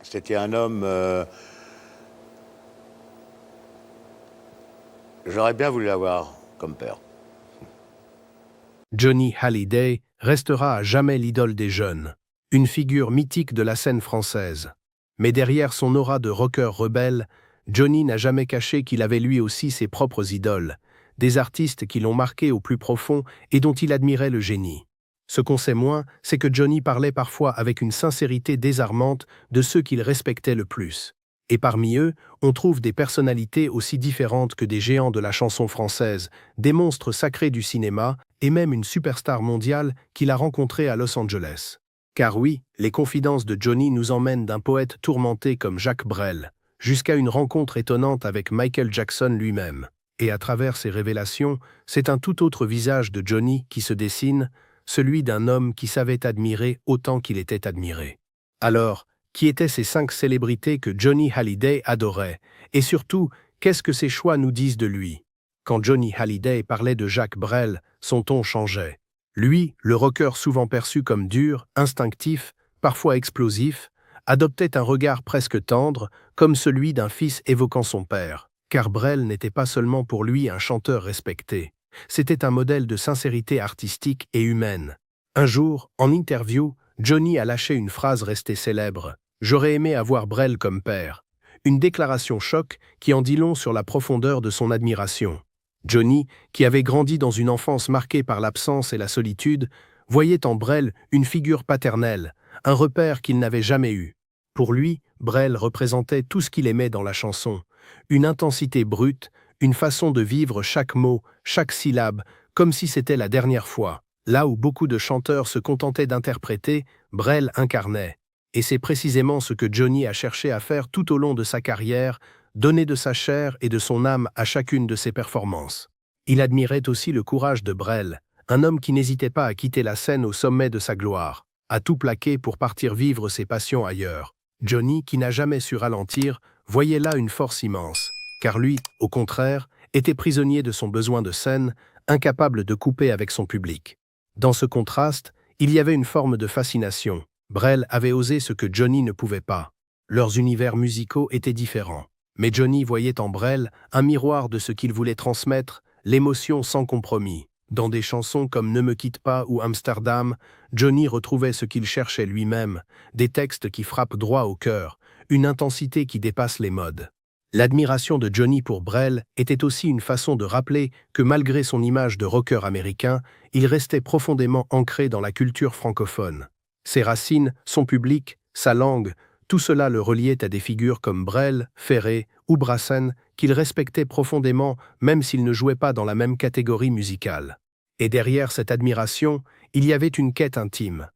C'était un homme... j'aurais bien voulu l'avoir comme père. Johnny Hallyday restera à jamais l'idole des jeunes, une figure mythique de la scène française. Mais derrière son aura de rocker rebelle, Johnny n'a jamais caché qu'il avait lui aussi ses propres idoles, des artistes qui l'ont marqué au plus profond et dont il admirait le génie. Ce qu'on sait moins, c'est que Johnny parlait parfois avec une sincérité désarmante de ceux qu'il respectait le plus. Et parmi eux, on trouve des personnalités aussi différentes que des géants de la chanson française, des monstres sacrés du cinéma, et même une superstar mondiale qu'il a rencontrée à Los Angeles. Car oui, les confidences de Johnny nous emmènent d'un poète tourmenté comme Jacques Brel, jusqu'à une rencontre étonnante avec Michael Jackson lui-même. Et à travers ces révélations, c'est un tout autre visage de Johnny qui se dessine, celui d'un homme qui savait admirer autant qu'il était admiré. Alors, qui étaient ces 5 célébrités que Johnny Hallyday adorait? Et surtout, qu'est-ce que ces choix nous disent de lui? Quand Johnny Hallyday parlait de Jacques Brel, son ton changeait. Lui, le rocker souvent perçu comme dur, instinctif, parfois explosif, adoptait un regard presque tendre, comme celui d'un fils évoquant son père. Car Brel n'était pas seulement pour lui un chanteur respecté. C'était un modèle de sincérité artistique et humaine. Un jour, en interview, Johnny a lâché une phrase restée célèbre. « J'aurais aimé avoir Brel comme père ». Une déclaration choc qui en dit long sur la profondeur de son admiration. Johnny, qui avait grandi dans une enfance marquée par l'absence et la solitude, voyait en Brel une figure paternelle, un repère qu'il n'avait jamais eu. Pour lui, Brel représentait tout ce qu'il aimait dans la chanson, une intensité brute, une façon de vivre chaque mot, chaque syllabe, comme si c'était la dernière fois. Là où beaucoup de chanteurs se contentaient d'interpréter, Brel incarnait. Et c'est précisément ce que Johnny a cherché à faire tout au long de sa carrière, donner de sa chair et de son âme à chacune de ses performances. Il admirait aussi le courage de Brel, un homme qui n'hésitait pas à quitter la scène au sommet de sa gloire, à tout plaquer pour partir vivre ses passions ailleurs. Johnny, qui n'a jamais su ralentir, voyait là une force immense, car lui, au contraire, était prisonnier de son besoin de scène, incapable de couper avec son public. Dans ce contraste, il y avait une forme de fascination. Brel avait osé ce que Johnny ne pouvait pas. Leurs univers musicaux étaient différents. Mais Johnny voyait en Brel un miroir de ce qu'il voulait transmettre, l'émotion sans compromis. Dans des chansons comme Ne me quitte pas ou Amsterdam, Johnny retrouvait ce qu'il cherchait lui-même, des textes qui frappent droit au cœur, une intensité qui dépasse les modes. L'admiration de Johnny pour Brel était aussi une façon de rappeler que malgré son image de rocker américain, il restait profondément ancré dans la culture francophone. Ses racines, son public, sa langue, tout cela le reliait à des figures comme Brel, Ferré ou Brassens qu'il respectait profondément même s'ils ne jouaient pas dans la même catégorie musicale. Et derrière cette admiration, il y avait une quête intime.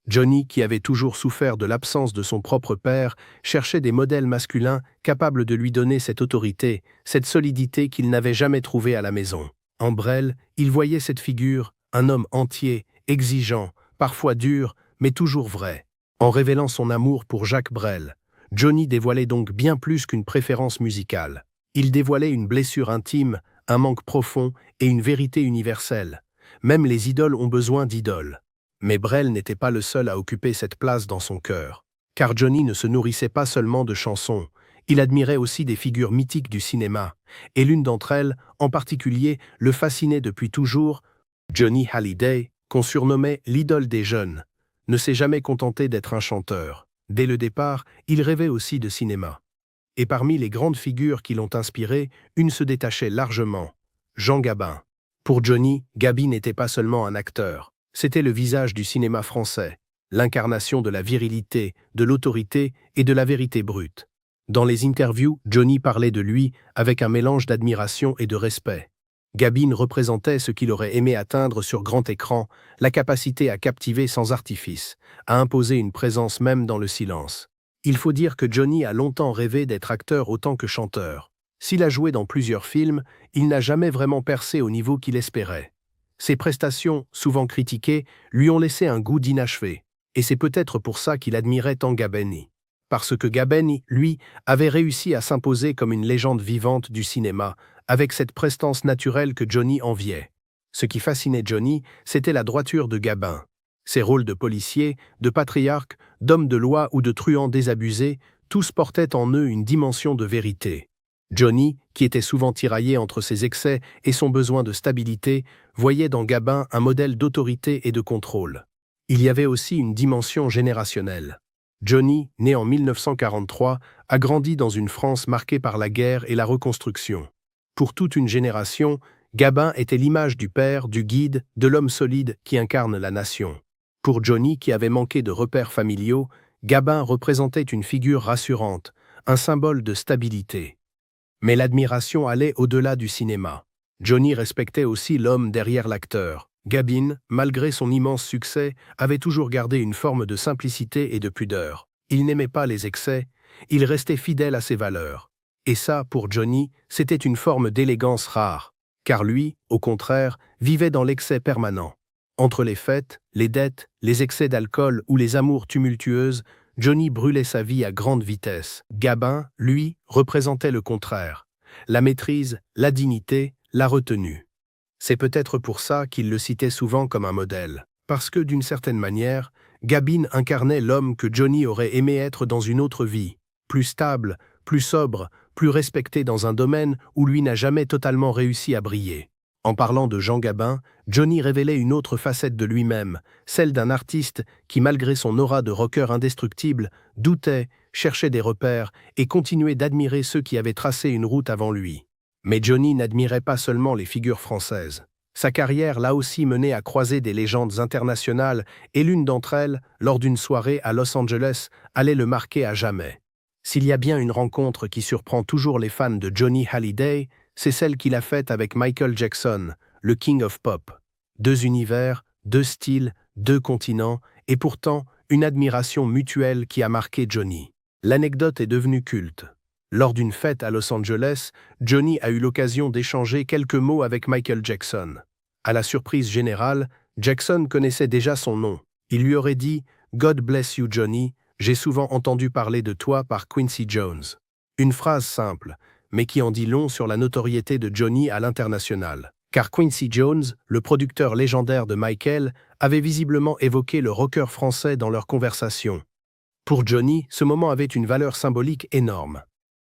Johnny, qui avait toujours souffert de l'absence de son propre père, cherchait des modèles masculins capables de lui donner cette autorité, cette solidité qu'il n'avait jamais trouvée à la maison. En Brel, il voyait cette figure, un homme entier, exigeant, parfois dur, mais toujours vrai. En révélant son amour pour Jacques Brel, Johnny dévoilait donc bien plus qu'une préférence musicale. Il dévoilait une blessure intime, un manque profond et une vérité universelle. Même les idoles ont besoin d'idoles. Mais Brel n'était pas le seul à occuper cette place dans son cœur. Car Johnny ne se nourrissait pas seulement de chansons, il admirait aussi des figures mythiques du cinéma, et l'une d'entre elles, en particulier, le fascinait depuis toujours. Johnny Hallyday, qu'on surnommait l'idole des jeunes, ne s'est jamais contenté d'être un chanteur. Dès le départ, il rêvait aussi de cinéma. Et parmi les grandes figures qui l'ont inspiré, une se détachait largement, Jean Gabin. Pour Johnny, Gabi n'était pas seulement un acteur, c'était le visage du cinéma français, l'incarnation de la virilité, de l'autorité et de la vérité brute. Dans les interviews, Johnny parlait de lui avec un mélange d'admiration et de respect. Gabin représentait ce qu'il aurait aimé atteindre sur grand écran, la capacité à captiver sans artifice, à imposer une présence même dans le silence. Il faut dire que Johnny a longtemps rêvé d'être acteur autant que chanteur. S'il a joué dans plusieurs films, il n'a jamais vraiment percé au niveau qu'il espérait. Ses prestations, souvent critiquées, lui ont laissé un goût d'inachevé, et c'est peut-être pour ça qu'il admirait tant Gabeni. Parce que Gabeni, lui, avait réussi à s'imposer comme une légende vivante du cinéma, avec cette prestance naturelle que Johnny enviait. Ce qui fascinait Johnny, c'était la droiture de Gabin. Ses rôles de policier, de patriarche, d'homme de loi ou de truand désabusé, tous portaient en eux une dimension de vérité. Johnny, qui était souvent tiraillé entre ses excès et son besoin de stabilité, voyait dans Gabin un modèle d'autorité et de contrôle. Il y avait aussi une dimension générationnelle. Johnny, né en 1943, a grandi dans une France marquée par la guerre et la reconstruction. Pour toute une génération, Gabin était l'image du père, du guide, de l'homme solide qui incarne la nation. Pour Johnny, qui avait manqué de repères familiaux, Gabin représentait une figure rassurante, un symbole de stabilité. Mais l'admiration allait au-delà du cinéma. Johnny respectait aussi l'homme derrière l'acteur. Gabin, malgré son immense succès, avait toujours gardé une forme de simplicité et de pudeur. Il n'aimait pas les excès, il restait fidèle à ses valeurs. Et ça, pour Johnny, c'était une forme d'élégance rare, car lui, au contraire, vivait dans l'excès permanent. Entre les fêtes, les dettes, les excès d'alcool ou les amours tumultueuses, Johnny brûlait sa vie à grande vitesse. Gabin, lui, représentait le contraire. La maîtrise, la dignité, la retenue. C'est peut-être pour ça qu'il le citait souvent comme un modèle. Parce que, d'une certaine manière, Gabin incarnait l'homme que Johnny aurait aimé être dans une autre vie. Plus stable, plus sobre, plus respecté dans un domaine où lui n'a jamais totalement réussi à briller. En parlant de Jean Gabin, Johnny révélait une autre facette de lui-même, celle d'un artiste qui, malgré son aura de rocker indestructible, doutait, cherchait des repères et continuait d'admirer ceux qui avaient tracé une route avant lui. Mais Johnny n'admirait pas seulement les figures françaises. Sa carrière l'a aussi mené à croiser des légendes internationales et l'une d'entre elles, lors d'une soirée à Los Angeles, allait le marquer à jamais. S'il y a bien une rencontre qui surprend toujours les fans de Johnny Hallyday, c'est celle qu'il a faite avec Michael Jackson, le King of Pop. 2 univers, 2 styles, 2 continents, et pourtant une admiration mutuelle qui a marqué Johnny. L'anecdote est devenue culte. Lors d'une fête à Los Angeles, Johnny a eu l'occasion d'échanger quelques mots avec Michael Jackson. À la surprise générale, Jackson connaissait déjà son nom. Il lui aurait dit « God bless you Johnny, j'ai souvent entendu parler de toi par Quincy Jones ». Une phrase simple, mais qui en dit long sur la notoriété de Johnny à l'international. Car Quincy Jones, le producteur légendaire de Michael, avait visiblement évoqué le rocker français dans leur conversation. Pour Johnny, ce moment avait une valeur symbolique énorme.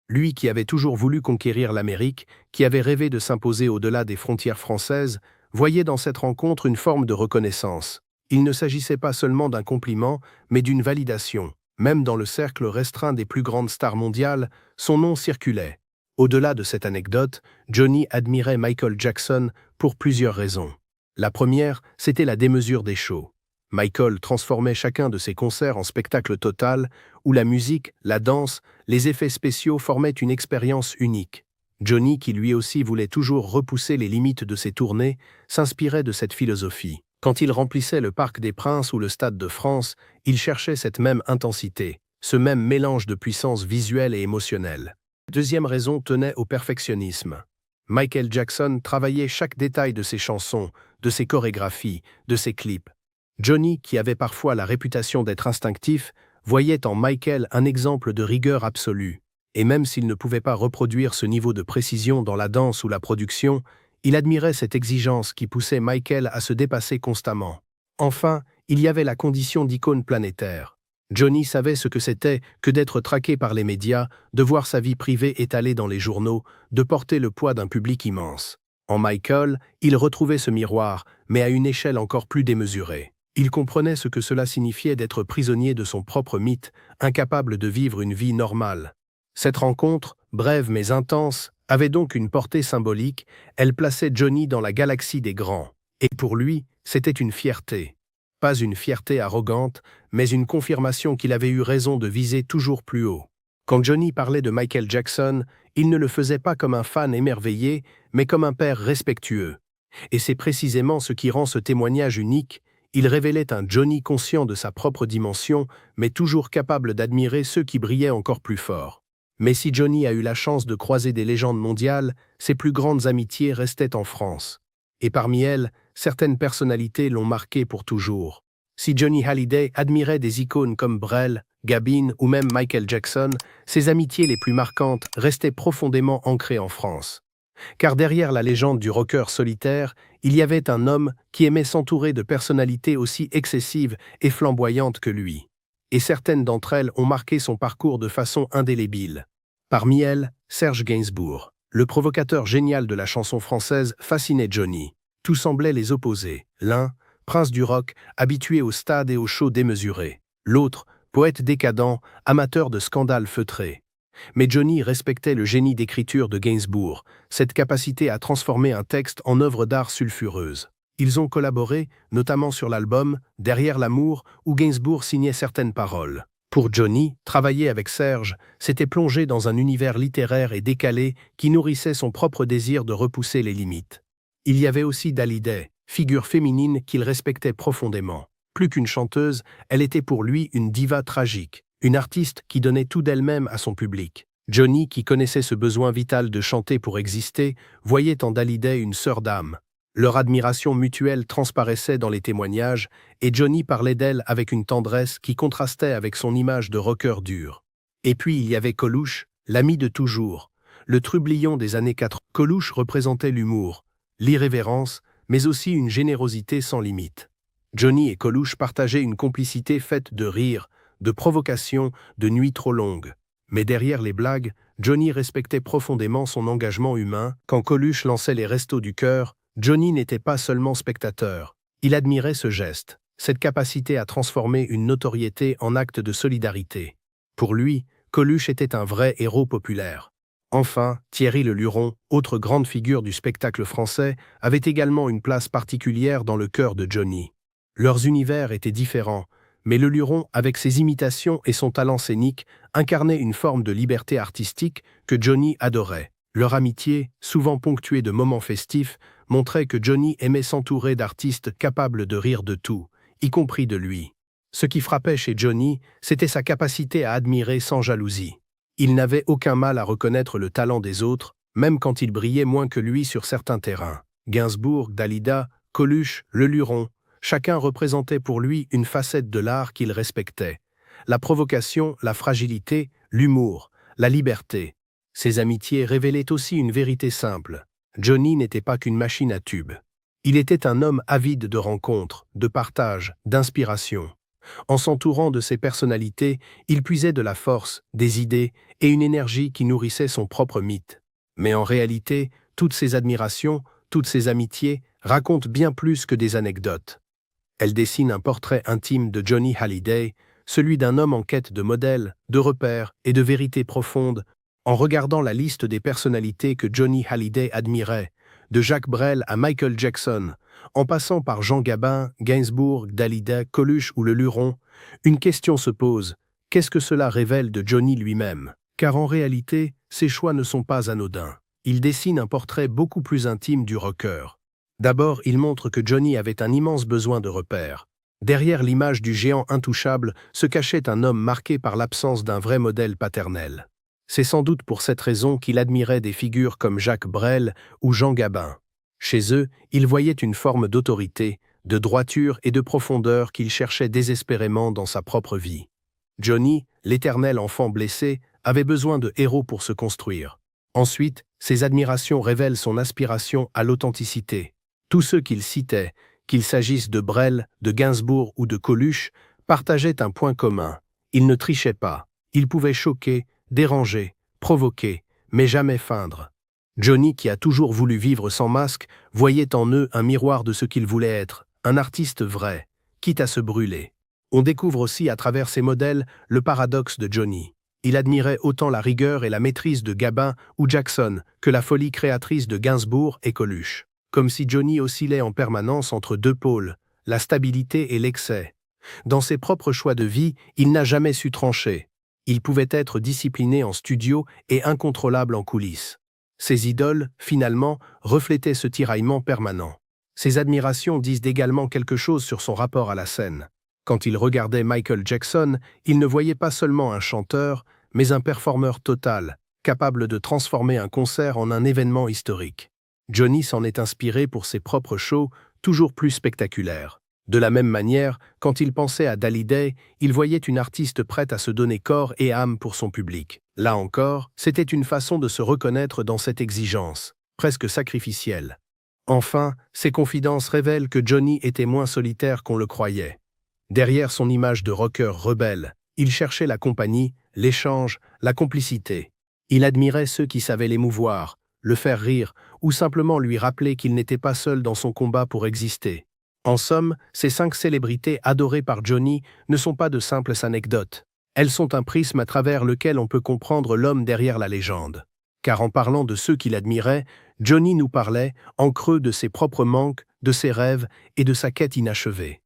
Lui qui avait toujours voulu conquérir l'Amérique, qui avait rêvé de s'imposer au-delà des frontières françaises, voyait dans cette rencontre une forme de reconnaissance. Il ne s'agissait pas seulement d'un compliment, mais d'une validation. Même dans le cercle restreint des plus grandes stars mondiales, son nom circulait. Au-delà de cette anecdote, Johnny admirait Michael Jackson pour plusieurs raisons. La première, c'était la démesure des shows. Michael transformait chacun de ses concerts en spectacle total, où la musique, la danse, les effets spéciaux formaient une expérience unique. Johnny, qui lui aussi voulait toujours repousser les limites de ses tournées, s'inspirait de cette philosophie. Quand il remplissait le Parc des Princes ou le Stade de France, il cherchait cette même intensité, ce même mélange de puissance visuelle et émotionnelle. Deuxième raison tenait au perfectionnisme. Michael Jackson travaillait chaque détail de ses chansons, de ses chorégraphies, de ses clips. Johnny, qui avait parfois la réputation d'être instinctif, voyait en Michael un exemple de rigueur absolue. Et même s'il ne pouvait pas reproduire ce niveau de précision dans la danse ou la production, il admirait cette exigence qui poussait Michael à se dépasser constamment. Enfin, il y avait la condition d'icône planétaire. Johnny savait ce que c'était que d'être traqué par les médias, de voir sa vie privée étalée dans les journaux, de porter le poids d'un public immense. En Michael, il retrouvait ce miroir, mais à une échelle encore plus démesurée. Il comprenait ce que cela signifiait d'être prisonnier de son propre mythe, incapable de vivre une vie normale. Cette rencontre, brève mais intense, avait donc une portée symbolique, elle plaçait Johnny dans la galaxie des grands. Et pour lui, c'était une fierté. Pas une fierté arrogante, mais une confirmation qu'il avait eu raison de viser toujours plus haut. Quand Johnny parlait de Michael Jackson, il ne le faisait pas comme un fan émerveillé, mais comme un père respectueux. Et c'est précisément ce qui rend ce témoignage unique. Il révélait un Johnny conscient de sa propre dimension, mais toujours capable d'admirer ceux qui brillaient encore plus fort. Mais si Johnny a eu la chance de croiser des légendes mondiales, ses plus grandes amitiés restaient en France. Et parmi elles, certaines personnalités l'ont marqué pour toujours. Si Johnny Hallyday admirait des icônes comme Brel, Gabin ou même Michael Jackson, ses amitiés les plus marquantes restaient profondément ancrées en France. Car derrière la légende du rocker solitaire, il y avait un homme qui aimait s'entourer de personnalités aussi excessives et flamboyantes que lui. Et certaines d'entre elles ont marqué son parcours de façon indélébile. Parmi elles, Serge Gainsbourg. Le provocateur génial de la chanson française fascinait Johnny. Tout semblait les opposer. L'un, prince du rock, habitué aux stades et aux shows démesurés. L'autre, poète décadent, amateur de scandales feutrés. Mais Johnny respectait le génie d'écriture de Gainsbourg, cette capacité à transformer un texte en œuvre d'art sulfureuse. Ils ont collaboré, notamment sur l'album « Derrière l'amour » où Gainsbourg signait certaines paroles. Pour Johnny, travailler avec Serge, c'était plonger dans un univers littéraire et décalé qui nourrissait son propre désir de repousser les limites. Il y avait aussi Dalida, figure féminine qu'il respectait profondément. Plus qu'une chanteuse, elle était pour lui une diva tragique, une artiste qui donnait tout d'elle-même à son public. Johnny, qui connaissait ce besoin vital de chanter pour exister, voyait en Dalida une sœur d'âme. Leur admiration mutuelle transparaissait dans les témoignages, et Johnny parlait d'elle avec une tendresse qui contrastait avec son image de rocker dur. Et puis il y avait Coluche, l'ami de toujours, le trublion des années 80. Coluche représentait l'humour, l'irrévérence, mais aussi une générosité sans limite. Johnny et Coluche partageaient une complicité faite de rire, de provocation, de nuits trop longues. Mais derrière les blagues, Johnny respectait profondément son engagement humain. Quand Coluche lançait les restos du cœur, Johnny n'était pas seulement spectateur. Il admirait ce geste, cette capacité à transformer une notoriété en acte de solidarité. Pour lui, Coluche était un vrai héros populaire. Enfin, Thierry Le Luron, autre grande figure du spectacle français, avait également une place particulière dans le cœur de Johnny. Leurs univers étaient différents, mais Le Luron, avec ses imitations et son talent scénique, incarnait une forme de liberté artistique que Johnny adorait. Leur amitié, souvent ponctuée de moments festifs, montrait que Johnny aimait s'entourer d'artistes capables de rire de tout, y compris de lui. Ce qui frappait chez Johnny, c'était sa capacité à admirer sans jalousie. Il n'avait aucun mal à reconnaître le talent des autres, même quand il brillait moins que lui sur certains terrains. Gainsbourg, Dalida, Coluche, Le Luron, chacun représentait pour lui une facette de l'art qu'il respectait. La provocation, la fragilité, l'humour, la liberté. Ces amitiés révélaient aussi une vérité simple. Johnny n'était pas qu'une machine à tubes. Il était un homme avide de rencontres, de partage, d'inspiration. En s'entourant de ces personnalités, il puisait de la force, des idées et une énergie qui nourrissait son propre mythe. Mais en réalité, toutes ces admirations, toutes ces amitiés racontent bien plus que des anecdotes. Elles dessinent un portrait intime de Johnny Hallyday, celui d'un homme en quête de modèles, de repères et de vérités profondes. En regardant la liste des personnalités que Johnny Hallyday admirait, de Jacques Brel à Michael Jackson, en passant par Jean Gabin, Gainsbourg, Dalida, Coluche ou Le Luron, une question se pose, qu'est-ce que cela révèle de Johnny lui-même? Car en réalité, ses choix ne sont pas anodins. Ils dessinent un portrait beaucoup plus intime du rocker. D'abord, ils montrent que Johnny avait un immense besoin de repères. Derrière l'image du géant intouchable se cachait un homme marqué par l'absence d'un vrai modèle paternel. C'est sans doute pour cette raison qu'il admirait des figures comme Jacques Brel ou Jean Gabin. Chez eux, il voyait une forme d'autorité, de droiture et de profondeur qu'il cherchait désespérément dans sa propre vie. Johnny, l'éternel enfant blessé, avait besoin de héros pour se construire. Ensuite, ses admirations révèlent son aspiration à l'authenticité. Tous ceux qu'il citait, qu'il s'agisse de Brel, de Gainsbourg ou de Coluche, partageaient un point commun. Ils ne trichaient pas. Ils pouvaient choquer, déranger, provoquer, mais jamais feindre. Johnny, qui a toujours voulu vivre sans masque, voyait en eux un miroir de ce qu'il voulait être, un artiste vrai, quitte à se brûler. On découvre aussi à travers ces modèles le paradoxe de Johnny. Il admirait autant la rigueur et la maîtrise de Gabin ou Jackson que la folie créatrice de Gainsbourg et Coluche. Comme si Johnny oscillait en permanence entre deux pôles, la stabilité et l'excès. Dans ses propres choix de vie, il n'a jamais su trancher. Il pouvait être discipliné en studio et incontrôlable en coulisses. Ses idoles, finalement, reflétaient ce tiraillement permanent. Ses admirations disent également quelque chose sur son rapport à la scène. Quand il regardait Michael Jackson, il ne voyait pas seulement un chanteur, mais un performeur total, capable de transformer un concert en un événement historique. Johnny s'en est inspiré pour ses propres shows, toujours plus spectaculaires. De la même manière, quand il pensait à Dalida, il voyait une artiste prête à se donner corps et âme pour son public. Là encore, c'était une façon de se reconnaître dans cette exigence. presque sacrificielle. Enfin, ses confidences révèlent que Johnny était moins solitaire qu'on le croyait. Derrière son image de rocker rebelle, il cherchait la compagnie, l'échange, la complicité. Il admirait ceux qui savaient l'émouvoir, le faire rire, ou simplement lui rappeler qu'il n'était pas seul dans son combat pour exister. En somme, ces 5 célébrités adorées par Johnny ne sont pas de simples anecdotes. Elles sont un prisme à travers lequel on peut comprendre l'homme derrière la légende. Car en parlant de ceux qu'il admirait, Johnny nous parlait, en creux, de ses propres manques, de ses rêves et de sa quête inachevée.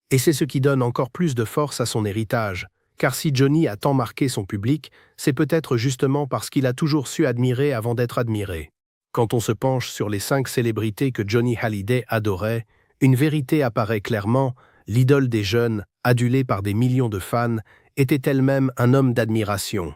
Et c'est ce qui donne encore plus de force à son héritage, car si Johnny a tant marqué son public, c'est peut-être justement parce qu'il a toujours su admirer avant d'être admiré. Quand on se penche sur les 5 célébrités que Johnny Hallyday adorait, une vérité apparaît clairement: l'idole des jeunes, adulée par des millions de fans, était elle-même un homme d'admiration.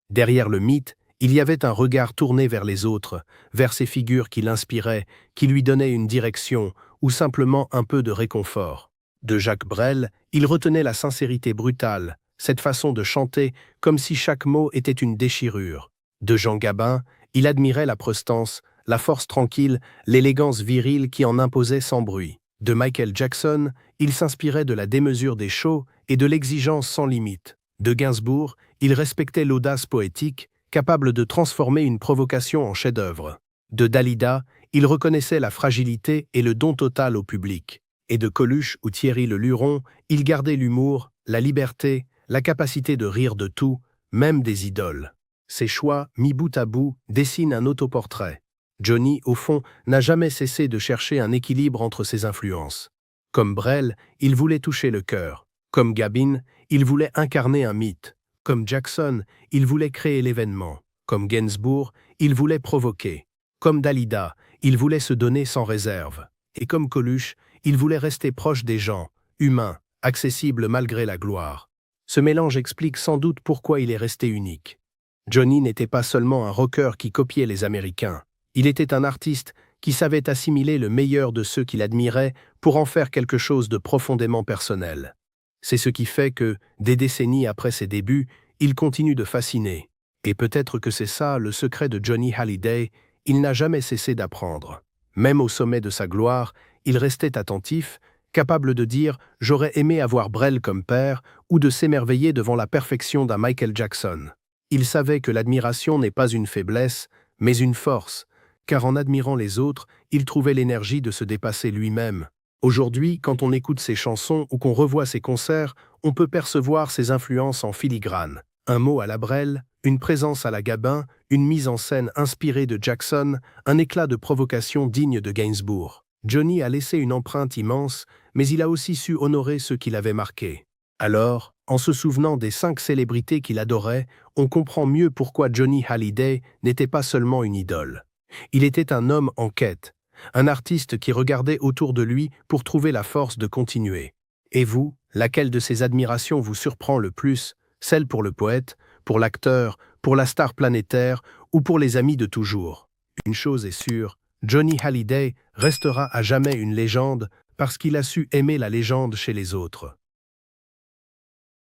Derrière le mythe, il y avait un regard tourné vers les autres, vers ces figures qui l'inspiraient, qui lui donnaient une direction, ou simplement un peu de réconfort. De Jacques Brel, il retenait la sincérité brutale, cette façon de chanter comme si chaque mot était une déchirure. De Jean Gabin, il admirait la prestance, la force tranquille, l'élégance virile qui en imposait sans bruit. De Michael Jackson, il s'inspirait de la démesure des shows et de l'exigence sans limite. De Gainsbourg, il respectait l'audace poétique, capable de transformer une provocation en chef-d'œuvre. De Dalida, il reconnaissait la fragilité et le don total au public. Et de Coluche ou Thierry Le Luron, il gardait l'humour, la liberté, la capacité de rire de tout, même des idoles. Ces choix, mis bout à bout, dessinent un autoportrait. Johnny, au fond, n'a jamais cessé de chercher un équilibre entre ses influences. Comme Brel, il voulait toucher le cœur. Comme Gabin, il voulait incarner un mythe. Comme Jackson, il voulait créer l'événement. Comme Gainsbourg, il voulait provoquer. Comme Dalida, il voulait se donner sans réserve. Et comme Coluche, il voulait rester proche des gens, humain, accessible malgré la gloire. Ce mélange explique sans doute pourquoi il est resté unique. Johnny n'était pas seulement un rocker qui copiait les Américains. Il était un artiste qui savait assimiler le meilleur de ceux qu'il admirait pour en faire quelque chose de profondément personnel. C'est ce qui fait que, des décennies après ses débuts, il continue de fasciner. Et peut-être que c'est ça le secret de Johnny Hallyday, il n'a jamais cessé d'apprendre. Même au sommet de sa gloire, il restait attentif, capable de dire « j'aurais aimé avoir Brel comme père » ou de s'émerveiller devant la perfection d'un Michael Jackson. Il savait que l'admiration n'est pas une faiblesse, mais une force, car en admirant les autres, il trouvait l'énergie de se dépasser lui-même. Aujourd'hui, quand on écoute ses chansons ou qu'on revoit ses concerts, on peut percevoir ses influences en filigrane. Un mot à la Brel, une présence à la Gabin, une mise en scène inspirée de Jackson, un éclat de provocation digne de Gainsbourg. Johnny a laissé une empreinte immense, mais il a aussi su honorer ceux qui l'avaient marqué. Alors, en se souvenant des 5 célébrités qu'il adorait, on comprend mieux pourquoi Johnny Hallyday n'était pas seulement une idole. Il était un homme en quête, un artiste qui regardait autour de lui pour trouver la force de continuer. Et vous, laquelle de ces admirations vous surprend le plus, celle pour le poète, pour l'acteur, pour la star planétaire ou pour les amis de toujours? Une chose est sûre, Johnny Hallyday restera à jamais une légende parce qu'il a su aimer la légende chez les autres.